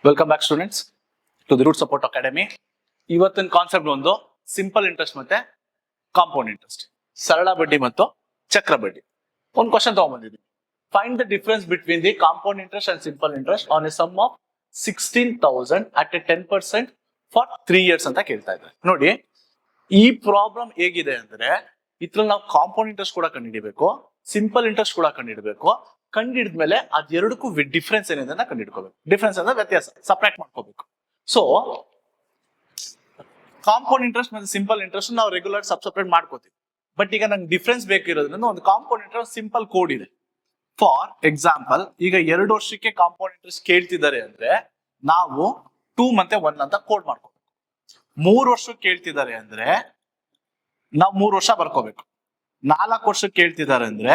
Welcome back students to the Root Support Academy. ಇವತ್ತಿನ concept ಒಂದು simple interest ಮತ್ತೆ compound interest, ಸರಳ ಬಡ್ಡಿ ಮತ್ತು ಚಕ್ರ ಬಡ್ಡಿ. ಒಂದು ಕ್ವಶನ್ ತಗೊಂಡ್ಬಂದಿದ್ವಿ. Find the difference between the compound interest and simple interest on a sum of 16,000 at a 10% for 3 years ಅಂತ ಕೇಳ್ತಾ ಇದ್ದಾರೆ. ನೋಡಿ, ಈ ಪ್ರಾಬ್ಲಮ್ ಹೇಗಿದೆ ಅಂದ್ರೆ ಇದ್ರಲ್ಲಿ ನಾವು ಕಾಂಪೌಂಡ್ ಇಂಟ್ರೆಸ್ಟ್ ಕೂಡ ಕಂಡುಹಿಡಬೇಕು, ಸಿಂಪಲ್ ಇಂಟ್ರೆಸ್ಟ್ ಕೂಡ ಕಂಡುಹಿಡಬೇಕು. ಕಂಡಿಡಿದ್ಮೇಲೆ ಅದೆರಡಕ್ಕೂ ಡಿಫ್ರೆನ್ಸ್ ಏನಿದೆ ಅಂತ ಕಂಡುಹಿಡ್ಕೋಬೇಕು. ಡಿಫ್ರೆನ್ಸ್ ಅಂದ್ರೆ ವ್ಯತ್ಯಾಸ, ಸಪರೇಟ್ ಮಾಡ್ಕೋಬೇಕು. ಸೊ ಕಾಂಪೌಂಡ್ ಇಂಟ್ರೆಸ್ಟ್ ಮತ್ತೆ ಸಿಂಪಲ್ ಇಂಟ್ರೆಸ್ಟ್ ನಾವು ರೆಗ್ಯುಲರ್ ಸಪರೇಟ್ ಮಾಡ್ಕೋತೀವಿ. ಬಟ್ ಈಗ ನಂಗೆ ಡಿಫ್ರೆನ್ಸ್ ಬೇಕಿರೋದ್ರಿಂದ ಒಂದು ಕಾಂಪೌಂಡ್ ಇಂಟ್ರೆಸ್ಟ್ ಸಿಂಪಲ್ ಕೋಡ್ ಇದೆ. ಫಾರ್ ಎಕ್ಸಾಂಪಲ್, ಈಗ 2 ವರ್ಷಕ್ಕೆ ಕಾಂಪೌಂಡ್ ಇಂಟ್ರೆಸ್ಟ್ ಕೇಳ್ತಿದ್ದಾರೆ ಅಂದ್ರೆ ನಾವು 2 ಮತ್ತೆ 1 ಅಂತ ಕೋಡ್ ಮಾಡ್ಕೋಬೇಕು. 3 ವರ್ಷಕ್ಕೆ ಕೇಳ್ತಿದ್ದಾರೆ ಅಂದ್ರೆ ನಾವು 3 ವರ್ಷ ಬರ್ಕೋಬೇಕು. 4 ವರ್ಷಕ್ಕೆ ಕೇಳ್ತಿದ್ದಾರೆ ಅಂದ್ರೆ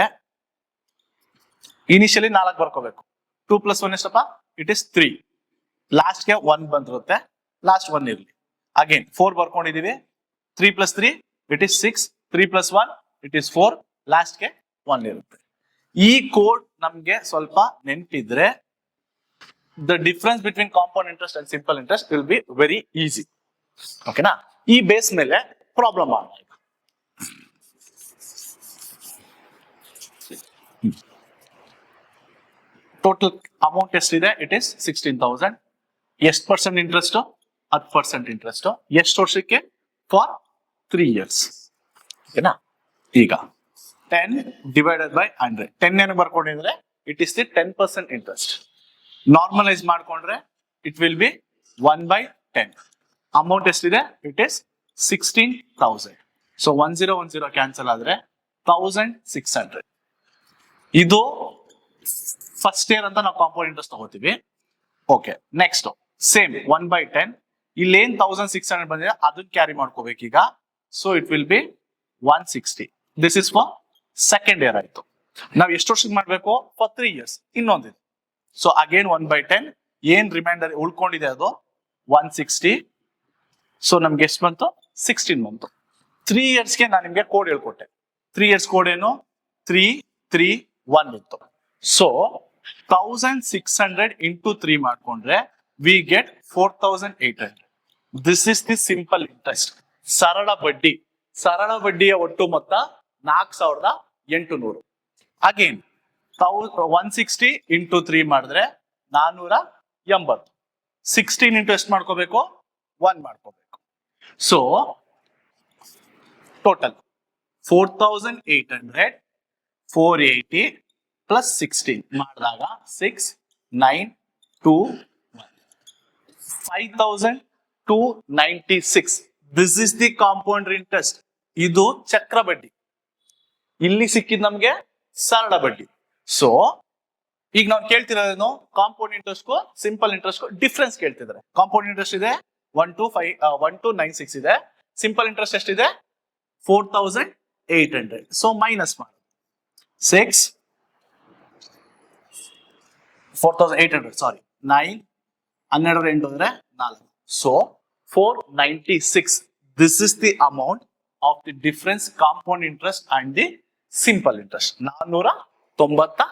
ಇನಿಷಿಯಲಿ 4 ಬರ್ಕೋಬೇಕು. 2 + 1 ಎಷ್ಟಪ್ಪ? It is 3. ಲಾಸ್ಟ್ ಗೆ 1 ಬಂದಿರುತ್ತೆ, ಲಾಸ್ಟ್ 1 ಇರ್ಲಿ. ಅಗೇನ್ 4 ಬರ್ಕೊಂಡಿದೀವಿ. 3 + 3 it is 6. 3 + 1 it is 4. Last ಗೆ 1 ಇರುತ್ತೆ. ಈ ಕೋಡ್ ನಮ್ಗೆ ಸ್ವಲ್ಪ ನೆನಪಿದ್ರೆ the difference between compound interest and simple interest will be very easy. ಓಕೆನಾ? ಈ ಬೇಸ್ ಮೇಲೆ ಪ್ರಾಬ್ಲಮ್ ಮಾಡೋಣ. ಟೋಟಲ್ ಅಮೌಂಟ್ ಎಷ್ಟಿದೆ? It is 16,000. ಎಷ್ಟು ಪರ್ಸೆಂಟ್ ಇಂಟ್ರೆಸ್ಟ್? 10% ಇಂಟ್ರೆಸ್ಟ್. ಎಷ್ಟು ವರ್ಷಕ್ಕೆ? For 3 years. ಓಕೆನಾ? ಈಗ 10 ಡಿವೈಡೆಡ್ ಬೈ 100. 10 ಏನು ಬರ್ಕೊಂಡಿದ್ರೆ it is the 10% interest. Normalise ಮಾಡ್ಕೊಂಡ್ರೆ ಇಟ್ ವಿಲ್ ಬಿ 1/10. ಅಮೌಂಟ್ ಎಷ್ಟಿದೆ? It is 16,000. ಸೊ 1010 ಕ್ಯಾನ್ಸಲ್ ಆದ್ರೆ 1600. ಇದು ಫಸ್ಟ್ ಇಯರ್ ಅಂತ ನಾವು ಕಾಂಪೌಂಡ್ ಇಂಟ್ರೆಸ್ಟ್ ತಗೋತೀವಿ. Okay, next same 1/10. ಇಲ್ಲಿ ಏನ್ 1600 ಬಂದಿದೆ ಅದನ್ನ ಕ್ಯಾರಿ ಮಾಡ್ಕೋಬೇಕು ಈಗ. So it will be 160. This is for second year ಆಯ್ತು. ನಾವು ಎಷ್ಟು ವರ್ಷಕ್ಕೆ ಮಾಡ್ಬೇಕು? For 3 years. ಇನ್ನೊಂದಿದೆ. So again 1/10. ಏನ್ ರಿಮೈಂಡರ್ ಉಳ್ಕೊಂಡಿದೆ ಅದು 160. ಸೊ ನಮ್ಗೆ ಎಷ್ಟು ಬಂತು? 16 ಬಂತು. 3 yearsಗೆ ನಾನು ನಿಮ್ಗೆ ಕೋಡ್ ಹೇಳ್ಕೊಟ್ಟೆ. 3 years ಕೋಡ್ ಏನು? 331 ಇತ್ತು. ಸೊ 1600 into 3 ಮಾಡ್ಕೊಂಡ್ರೆ we get 4800. This is the simple interest, ಸರಳ ಬಡ್ಡಿ. ಸರಳ ಬಡ್ಡಿಯ ಒಟ್ಟು ಮೊತ್ತ 4800. ಅಗೇನ್ 160 into 3 ಮಾಡಿದ್ರೆ 480. 16 into ಎಷ್ಟು ಮಾಡ್ಕೋಬೇಕು? 1 ಮಾಡ್ಕೋಬೇಕು. ಸೊ ಟೋಟಲ್ 4800 480 ಪ್ಲಸ್ 16 ಮಾಡಿದಾಗ 6 9 2 1 5296. This is the compound interest. ಇದು ಚಕ್ರ ಬಡ್ಡಿ. ಇಲ್ಲಿ ಸಿಕ್ಕಿದ್ ನಮ್ಗೆ ಸರಳ ಬಡ್ಡಿ. ಸೊ ಈಗ ನಾವು ಕೇಳ್ತಿರೋದೇನು? Compound interest simple interest difference ಕೇಳ್ತಿದ್ದಾರೆ. ಕಾಂಪೌಂಡ್ ಇಂಟ್ರೆಸ್ಟ್ ಇದೆ 1296 ಇದೆ. ಸಿಂಪಲ್ ಇಂಟ್ರೆಸ್ಟ್ ಎಷ್ಟಿದೆ? 4800. ಸೊ ಮೈನಸ್ ಮಾಡಿ 6 4800 ಸಾರಿ 9 12 8 ಅಂದ್ರೆ 4. So 496. This is the amount of the difference compound interest and the simple interest. 496.